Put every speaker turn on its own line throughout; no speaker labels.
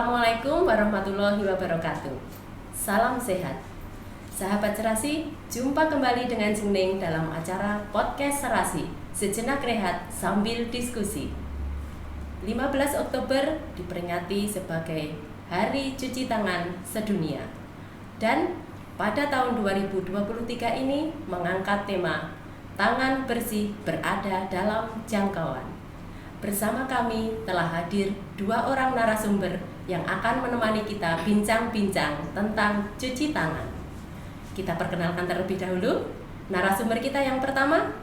Assalamualaikum warahmatullahi wabarakatuh. Salam sehat. Sahabat Serasi, jumpa kembali dengan Jengning dalam acara Podcast Serasi, sejenak rehat sambil diskusi. 15 Oktober diperingati sebagai Hari Cuci Tangan Sedunia. Dan pada tahun 2023 ini mengangkat tema Tangan Bersih Berada dalam Jangkauan. Bersama kami telah hadir 2 orang narasumber yang akan menemani kita bincang-bincang tentang cuci tangan. Kita perkenalkan terlebih dahulu narasumber kita yang pertama,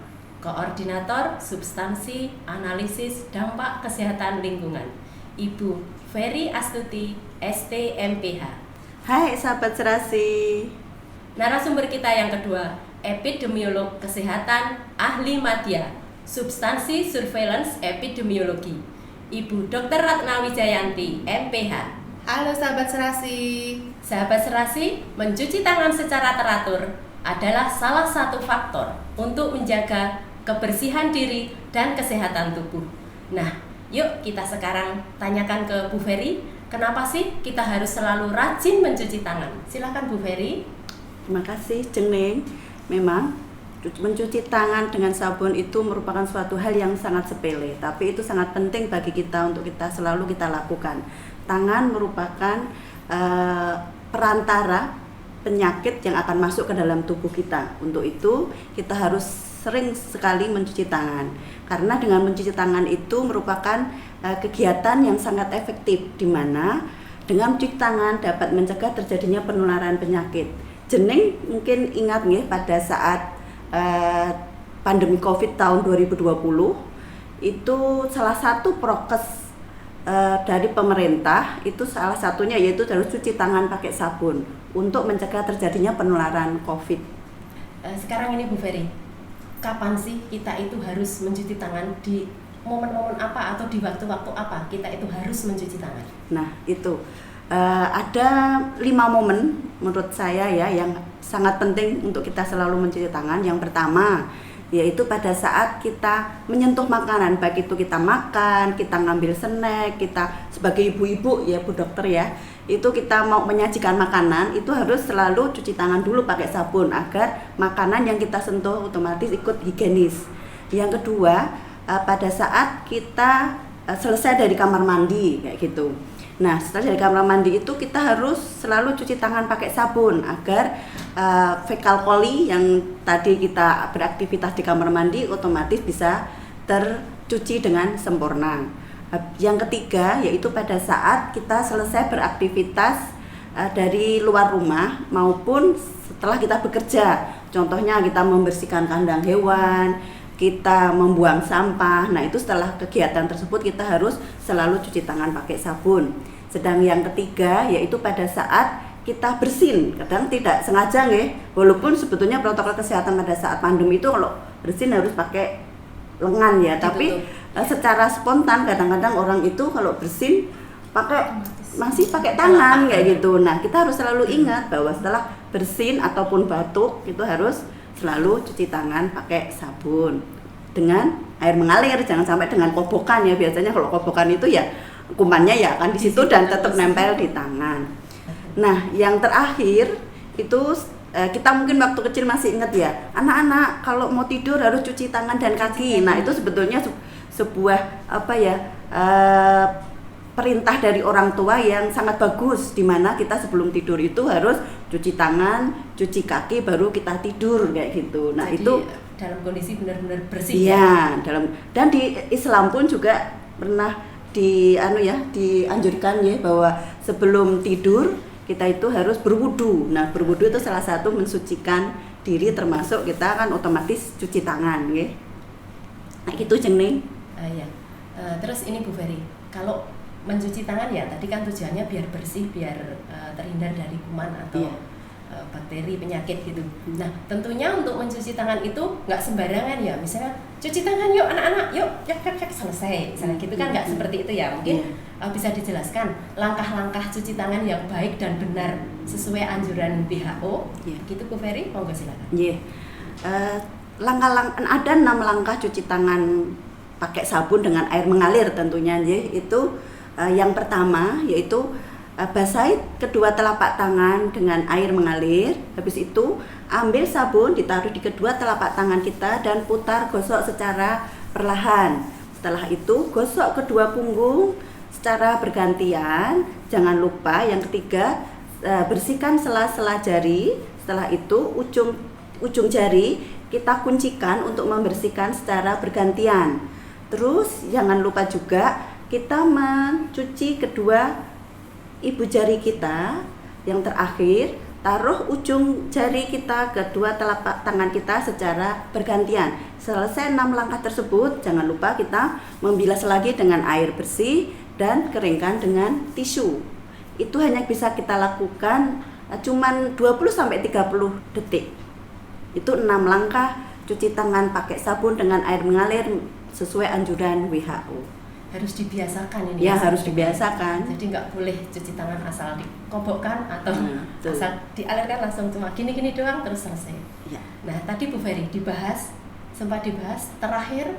Koordinator Substansi Analisis Dampak Kesehatan Lingkungan, Ibu Ferry Astuti, ST.MPH.
Hai sahabat Serasi.
Narasumber kita yang kedua, Epidemiolog Kesehatan Ahli Madya, Substansi Surveillance Epidemiologi, Ibu Dr. Ratna Wijayanti, MPH.
Halo sahabat Serasi.
Sahabat Serasi, mencuci tangan secara teratur adalah salah satu faktor untuk menjaga kebersihan diri dan kesehatan tubuh. Nah, yuk kita sekarang tanyakan ke Bu Ferry, kenapa sih kita harus selalu rajin mencuci tangan? Silakan Bu Ferry.
Terima kasih Jengning. Memang mencuci tangan dengan sabun itu merupakan suatu hal yang sangat sepele, tapi itu sangat penting bagi kita untuk selalu kita lakukan. Tangan merupakan perantara penyakit yang akan masuk ke dalam tubuh kita. Untuk itu kita harus sering sekali mencuci tangan, karena dengan mencuci tangan itu merupakan kegiatan yang sangat efektif, di mana dengan mencuci tangan dapat mencegah terjadinya penularan penyakit. Jengning mungkin ingat nih pada saat pandemi COVID tahun 2020 itu salah satu prokes dari pemerintah itu salah satunya yaitu harus cuci tangan pakai sabun untuk mencegah terjadinya penularan COVID.
Sekarang ini Bu Ferry, kapan sih kita itu harus mencuci tangan, di momen-momen apa atau di waktu-waktu apa kita itu harus mencuci tangan?
Nah itu ada 5 momen menurut saya ya yang sangat penting untuk kita selalu mencuci tangan. Yang pertama yaitu pada saat kita menyentuh makanan, baik itu kita makan, kita ngambil snack, kita sebagai ibu-ibu ya Bu Dokter ya, itu kita mau menyajikan makanan itu harus selalu cuci tangan dulu pakai sabun agar makanan yang kita sentuh otomatis ikut higienis. Yang kedua pada saat kita selesai dari kamar mandi kayak gitu. Nah, setelah dari kamar mandi itu kita harus selalu cuci tangan pakai sabun agar fekal coli yang tadi kita beraktivitas di kamar mandi otomatis bisa tercuci dengan sempurna. Yang ketiga yaitu pada saat kita selesai beraktivitas dari luar rumah maupun setelah kita bekerja. Contohnya kita membersihkan kandang hewan, kita membuang sampah. Nah itu setelah kegiatan tersebut kita harus selalu cuci tangan pakai sabun. Sedang yang ketiga yaitu pada saat kita bersin, kadang tidak sengaja nih, walaupun sebetulnya protokol kesehatan pada saat pandemi itu kalau bersin harus pakai lengan ya, tapi secara spontan kadang-kadang orang itu kalau bersin masih pakai tangan kayak gitu. Nah kita harus selalu ingat bahwa setelah bersin ataupun batuk itu harus selalu cuci tangan pakai sabun dengan air mengalir, jangan sampai dengan kobokan ya. Biasanya kalau kobokan itu ya kumannya ya akan di situ dan tetap nempel di tangan. Nah, yang terakhir itu kita mungkin waktu kecil masih ingat ya, anak-anak kalau mau tidur harus cuci tangan dan kaki. Nah, itu sebetulnya sebuah perintah dari orang tua yang sangat bagus, di mana kita sebelum tidur itu harus cuci tangan, cuci kaki baru kita tidur kayak gitu. Nah, jadi, itu
dalam kondisi benar-benar bersih
ya. Dan di Islam pun juga pernah dianjurkan ya bahwa sebelum tidur kita itu harus berwudu. Nah, berwudu itu salah satu mensucikan diri, termasuk kita kan otomatis cuci tangan ya. Nah, gitu Jengning.
Terus ini Bu Ferry, kalau mencuci tangan ya tadi kan tujuannya biar bersih, biar terhindar dari kuman atau bakteri, penyakit gitu. Nah tentunya untuk mencuci tangan itu nggak sembarangan ya, misalnya cuci tangan yuk anak-anak, yuk selesai, misalnya gitu kan nggak seperti itu ya. Mungkin bisa dijelaskan langkah-langkah cuci tangan yang baik dan benar sesuai anjuran WHO gitu Bu Ferry, monggo silakan.
Ada 6 langkah cuci tangan pakai sabun dengan air mengalir tentunya itu Yang pertama yaitu basahi kedua telapak tangan dengan air mengalir. Habis itu ambil sabun, ditaruh di kedua telapak tangan kita dan putar gosok secara perlahan. Setelah itu gosok kedua punggung secara bergantian. Jangan lupa yang ketiga, bersihkan sela-sela jari. Setelah itu ujung jari kita kuncikan untuk membersihkan secara bergantian. Terus jangan lupa juga kita mencuci kedua ibu jari kita. Yang terakhir, taruh ujung jari kita kedua telapak tangan kita secara bergantian. Selesai 6 langkah tersebut, jangan lupa kita membilas lagi dengan air bersih dan keringkan dengan tisu. Itu hanya bisa kita lakukan cuman 20-30 detik. Itu 6 langkah cuci tangan pakai sabun dengan air mengalir sesuai anjuran WHO.
Harus dibiasakan ini.
Ya, harus dibiasakan.
Jadi nggak boleh cuci tangan asal dikobokkan atau asal dialirkan langsung cuma gini-gini doang terus selesai.
Ya.
Nah, tadi Bu Ferry sempat dibahas terakhir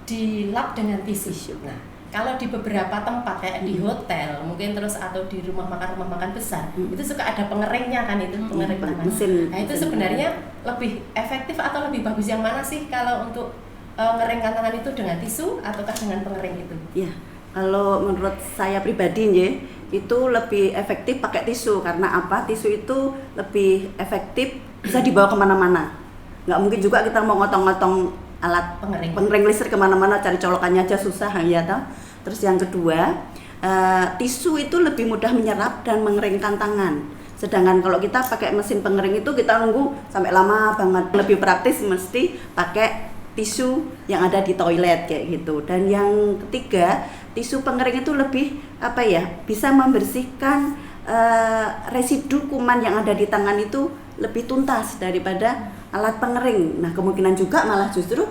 dilap dengan tisu. Nah, kalau di beberapa tempat kayak di hotel mungkin terus atau di rumah makan besar itu suka ada pengeringnya kan, itu pengering tangan. Nah, itu sebenarnya lebih efektif atau lebih bagus yang mana sih kalau untuk ngeringkan tangan itu dengan tisu ataukah dengan pengering itu?
Ya, kalau menurut saya pribadi itu lebih efektif pakai tisu. Karena apa? Tisu itu lebih efektif, bisa dibawa kemana-mana. Nggak mungkin juga kita mau ngotong-ngotong alat pengering listrik kemana-mana, cari colokannya aja susah ya toh. Terus yang kedua, tisu itu lebih mudah menyerap dan mengeringkan tangan. Sedangkan kalau kita pakai mesin pengering itu kita nunggu sampai lama banget. Lebih praktis mesti pakai tisu yang ada di toilet kayak gitu. Dan yang ketiga, tisu pengering itu lebih bisa membersihkan residu kuman yang ada di tangan itu lebih tuntas daripada alat pengering. Nah, kemungkinan juga malah justru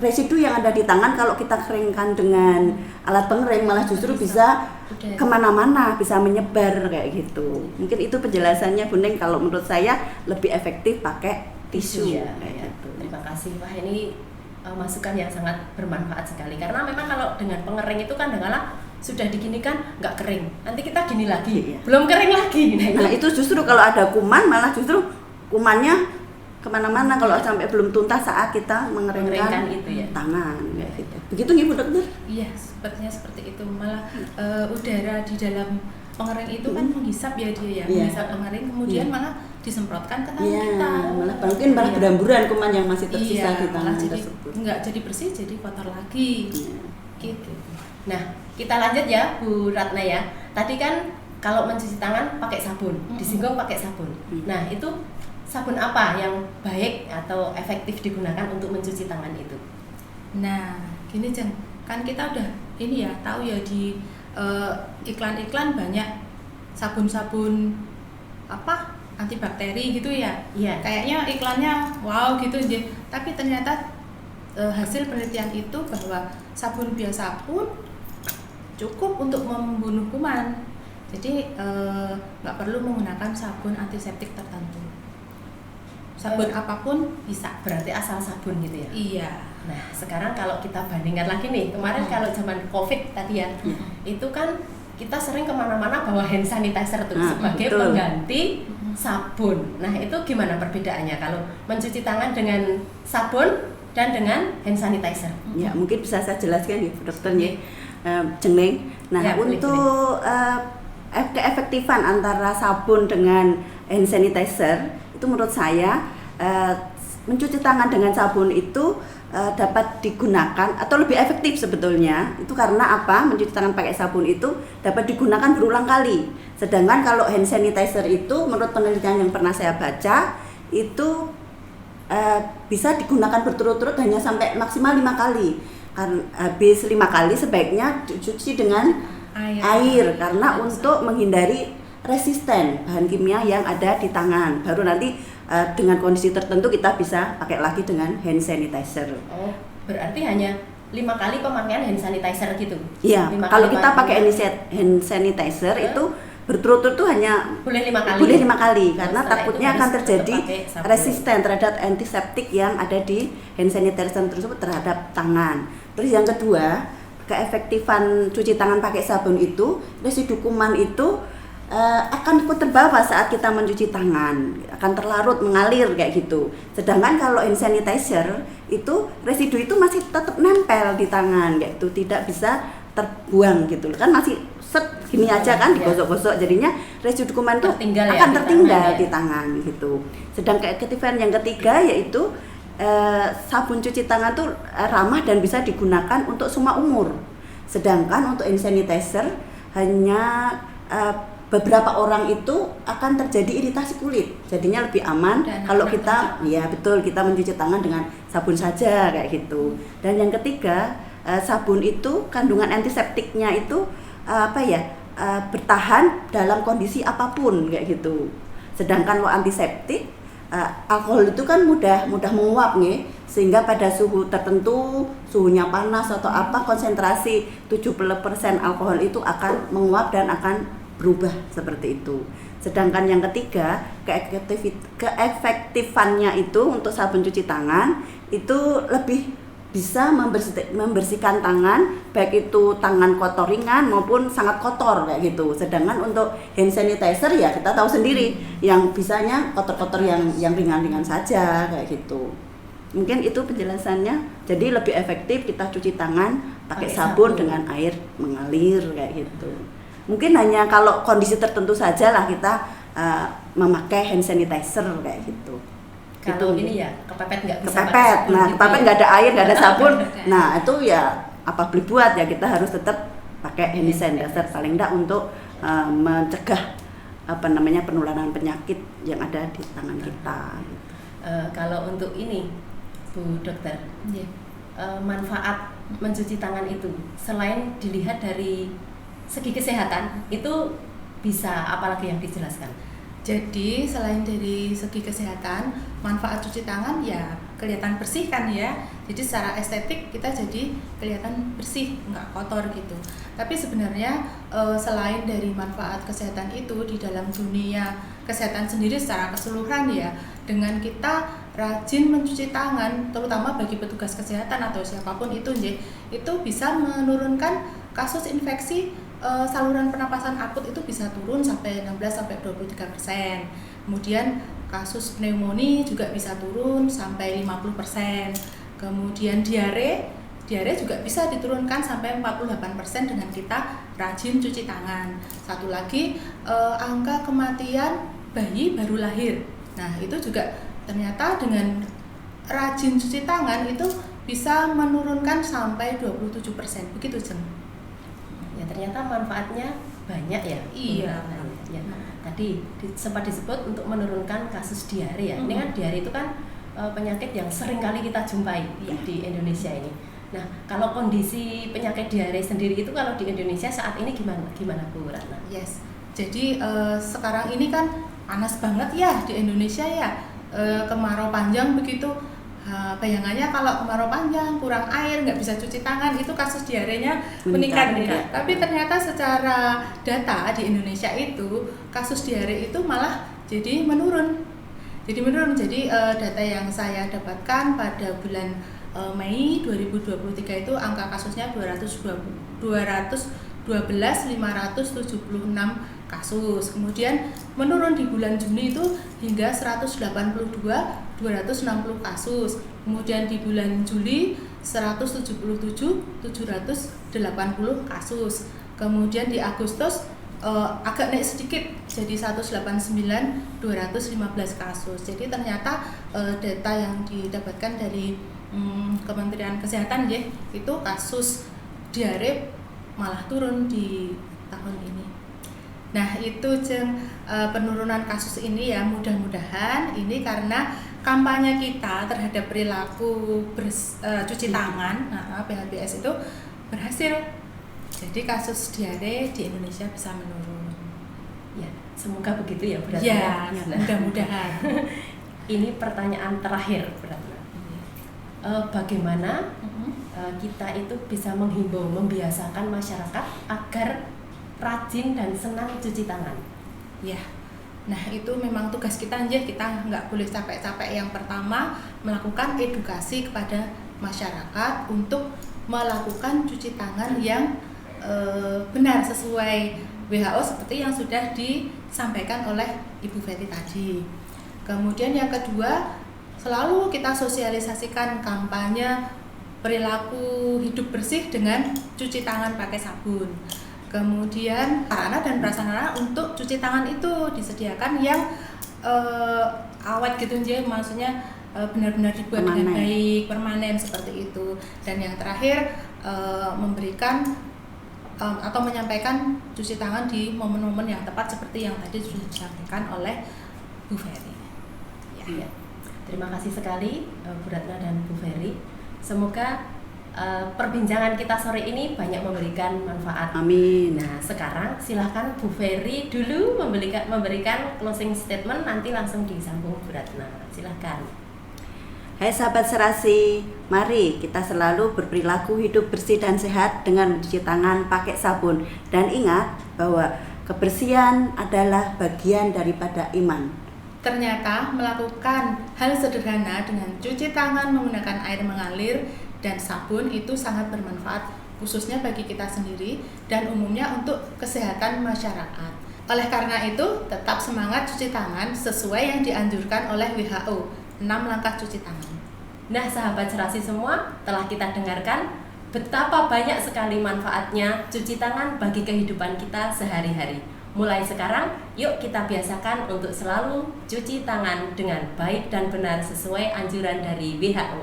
residu yang ada di tangan kalau kita keringkan dengan alat pengering malah justru bisa kemana-mana, bisa menyebar kayak gitu. Mungkin itu penjelasannya Bu Neng. Kalau menurut saya lebih efektif pakai tisu
ya. Gitu. Terima kasih. Wah, ini masukan yang sangat bermanfaat sekali. Karena memang kalau dengan pengering itu kan kadang-kadang sudah diginikan nggak kering. Nanti kita gini lagi, belum kering lagi.
Nah, itu justru kalau ada kuman malah justru kumannya kemana-mana kalau sampai belum tuntas saat kita mengeringkan itu tangan kayak gitu. Begitu nih Bu Dokter?
Iya, sepertinya seperti itu. Malah udara di dalam pengering itu kan menghisap ya dia ya, menghisap pengering kemudian malah disemprotkan ke tangan kita.
Mungkin malah berhamburan kuman yang masih tersisa di tangan tersebut.
Enggak jadi bersih, jadi kotor lagi. Gitu.
Nah, kita lanjut ya Bu Ratna ya. Tadi kan kalau mencuci tangan pakai sabun, disinggung pakai sabun. Nah, itu sabun apa yang baik atau efektif digunakan untuk mencuci tangan itu?
Nah, gini Jen, kan kita udah ini ya tahu ya di iklan-iklan banyak sabun-sabun antibakteri gitu ya.
Iya.
Kayaknya iklannya wow gitu aja. Tapi ternyata hasil penelitian itu bahwa sabun biasa pun cukup untuk membunuh kuman. Jadi nggak perlu menggunakan sabun antiseptik tertentu. Sabun apapun bisa.
Berarti asal sabun gitu ya?
Iya.
Nah, sekarang kalau kita bandingkan lagi nih, kemarin kalau zaman COVID tadi ya, itu kan kita sering kemana-mana bawa hand sanitizer tuh sebagai pengganti sabun. Nah, itu gimana perbedaannya kalau mencuci tangan dengan sabun dan dengan hand sanitizer?
Ya, mungkin bisa saya jelaskan ya, Dokter Jeneng. Nah, ya, untuk keefektifan antara sabun dengan hand sanitizer itu menurut saya mencuci tangan dengan sabun itu dapat digunakan atau lebih efektif sebetulnya. Itu karena apa? Mencuci tangan pakai sabun itu dapat digunakan berulang kali. Sedangkan kalau hand sanitizer itu menurut penelitian yang pernah saya baca itu bisa digunakan berturut-turut hanya sampai maksimal 5 kali. Karena habis 5 kali sebaiknya dicuci dengan air karena untuk menghindari resisten bahan kimia yang ada di tangan. Baru nanti dengan kondisi tertentu kita bisa pakai lagi dengan hand sanitizer.
Oh, berarti hanya 5 kali pemakaian hand sanitizer gitu?
Iya, kalau kita pakai hand sanitizer itu berturut-turut tuh hanya boleh 5 kali. Boleh 5 kali karena takutnya akan terjadi resisten terhadap antiseptik yang ada di hand sanitizer tersebut terhadap tangan. Terus yang kedua, keefektifan cuci tangan pakai sabun itu, residu kuman itu akan ikut terbawa saat kita mencuci tangan, akan terlarut mengalir kayak gitu. Sedangkan kalau hand sanitizer itu residu itu masih tetap nempel di tangan kayak gitu, tidak bisa terbuang gitu kan, masih set gini aja kan, digosok-gosok, jadinya residu kuman itu akan tertinggal di tangan gitu. Sedangkan keefektifan yang ketiga yaitu sabun cuci tangan tuh ramah dan bisa digunakan untuk semua umur. Sedangkan untuk hand sanitizer hanya beberapa orang itu akan terjadi iritasi kulit, jadinya lebih aman dan kalau kita kita mencuci tangan dengan sabun saja kayak gitu. Dan yang ketiga, sabun itu kandungan antiseptiknya itu bertahan dalam kondisi apapun kayak gitu. Sedangkan kalau antiseptik, alkohol itu kan mudah menguap nih, sehingga pada suhu tertentu, suhunya panas atau apa, konsentrasi 70% alkohol itu akan menguap dan akan berubah seperti itu. Sedangkan yang ketiga, keefektifannya itu untuk sabun cuci tangan itu lebih bisa membersihkan tangan, baik itu tangan kotor ringan maupun sangat kotor kayak gitu. Sedangkan untuk hand sanitizer ya kita tahu sendiri, yang bisanya kotor-kotor yang ringan-ringan saja kayak gitu. Mungkin itu penjelasannya. Jadi lebih efektif kita cuci tangan pakai sabun dengan air mengalir kayak gitu. Mungkin hanya kalau kondisi tertentu saja lah kita memakai hand sanitizer kayak gitu.
Kalau gitu. Ini ya kepepet nggak bisa
kepepet. Nah, kepepet nggak ada air, nggak ada sabun. Nah, itu ya apa boleh buat ya, kita harus tetap pakai hand sanitizer paling enggak untuk mencegah penularan penyakit yang ada di tangan kita.
Kalau untuk ini, Bu Dokter, manfaat mencuci tangan itu selain dilihat dari segi kesehatan itu bisa apalagi yang dijelaskan?
Jadi selain dari segi kesehatan, manfaat cuci tangan ya kelihatan bersih kan ya. Jadi secara estetik kita jadi kelihatan bersih, nggak kotor gitu. Tapi sebenarnya selain dari manfaat kesehatan itu, di dalam dunia kesehatan sendiri secara keseluruhan ya, dengan kita rajin mencuci tangan, terutama bagi petugas kesehatan atau siapapun itu bisa menurunkan kasus infeksi saluran pernapasan akut itu bisa turun sampai 16-23%. Kemudian kasus pneumonia juga bisa turun sampai 50%. Kemudian diare juga bisa diturunkan sampai 48% dengan kita rajin cuci tangan. Satu lagi, angka kematian bayi baru lahir. Nah, itu juga ternyata dengan rajin cuci tangan itu bisa menurunkan sampai 27%. Begitu, Jeng.
Ya, ternyata manfaatnya banyak ya.
Iya.
Ya. Tadi sempat disebut untuk menurunkan kasus diare ya. Ini kan diare itu kan penyakit yang sering kali kita jumpai di Indonesia ini. Nah, kalau kondisi penyakit diare sendiri itu kalau di Indonesia saat ini gimana Bu Ratna?
Yes. Jadi sekarang ini kan panas banget ya di Indonesia ya. Kemarau panjang begitu. Bayangannya kalau kemarau panjang, kurang air, nggak bisa cuci tangan, itu kasus diarenya meningkat. Tapi ternyata secara data di Indonesia itu kasus diare itu malah jadi menurun. Jadi data yang saya dapatkan pada bulan Mei 2023 itu angka kasusnya 212.576 kasus. Kemudian menurun di bulan Juni itu hingga 182.260 kasus. Kemudian di bulan Juli 177.780 kasus. Kemudian di Agustus agak naik sedikit jadi 189.215 kasus. Jadi ternyata data yang didapatkan dari Kementerian Kesehatan ya, itu kasus diare malah turun di tahun ini. Nah, itu penurunan kasus ini ya, mudah-mudahan ini karena kampanye kita terhadap perilaku cuci tangan, PHBS itu berhasil. Jadi kasus diare di Indonesia bisa menurun.
Ya, semoga begitu ya berarti.
Ya, mudah-mudahan.
Ini pertanyaan terakhir berarti. Bagaimana kita itu bisa menghimbau, membiasakan masyarakat agar rajin dan senang cuci tangan?
Ya, nah itu memang tugas kita aja, kita nggak boleh capek-capek. Yang pertama, melakukan edukasi kepada masyarakat untuk melakukan cuci tangan yang benar sesuai WHO seperti yang sudah disampaikan oleh Ibu Ferry tadi. Kemudian yang kedua, selalu kita sosialisasikan kampanye perilaku hidup bersih dengan cuci tangan pakai sabun. Kemudian sarana dan prasarana untuk cuci tangan itu disediakan yang awet gitu aja, maksudnya benar-benar dibuat dengan baik, permanen seperti itu. Dan yang terakhir memberikan atau menyampaikan cuci tangan di momen-momen yang tepat seperti yang tadi sudah disampaikan oleh Bu Ferry.
Ya. Terima kasih sekali Bu Ratna dan Bu Ferry. Semoga perbincangan kita sore ini banyak memberikan manfaat.
Amin.
Nah, sekarang silahkan Bu Ferry dulu memberikan closing statement, nanti langsung disambung Bu Ratna. Silahkan.
Hai sahabat Serasi, mari kita selalu berperilaku hidup bersih dan sehat dengan mencuci tangan pakai sabun. Dan ingat bahwa kebersihan adalah bagian daripada iman.
Ternyata melakukan hal sederhana dengan cuci tangan menggunakan air mengalir dan sabun itu sangat bermanfaat, khususnya bagi kita sendiri dan umumnya untuk kesehatan masyarakat. Oleh karena itu, tetap semangat cuci tangan sesuai yang dianjurkan oleh WHO, 6 langkah cuci tangan.
Nah, sahabat Serasi semua, telah kita dengarkan betapa banyak sekali manfaatnya cuci tangan bagi kehidupan kita sehari-hari. Mulai sekarang, yuk kita biasakan untuk selalu cuci tangan dengan baik dan benar sesuai anjuran dari WHO.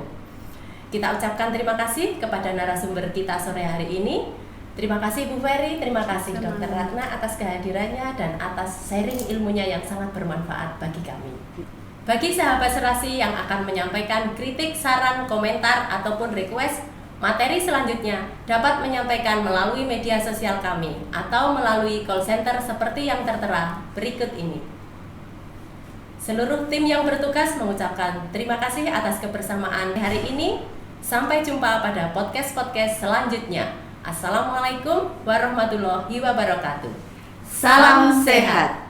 Kita ucapkan terima kasih kepada narasumber kita sore hari ini. Terima kasih Bu Ferry, terima kasih Dr. Ratna atas kehadirannya dan atas sharing ilmunya yang sangat bermanfaat bagi kami. Bagi sahabat Serasi yang akan menyampaikan kritik, saran, komentar, ataupun request materi selanjutnya, dapat menyampaikan melalui media sosial kami atau melalui call center seperti yang tertera berikut ini. Seluruh tim yang bertugas mengucapkan terima kasih atas kebersamaan hari ini. Sampai jumpa pada podcast-podcast selanjutnya. Assalamualaikum warahmatullahi wabarakatuh.
Salam sehat.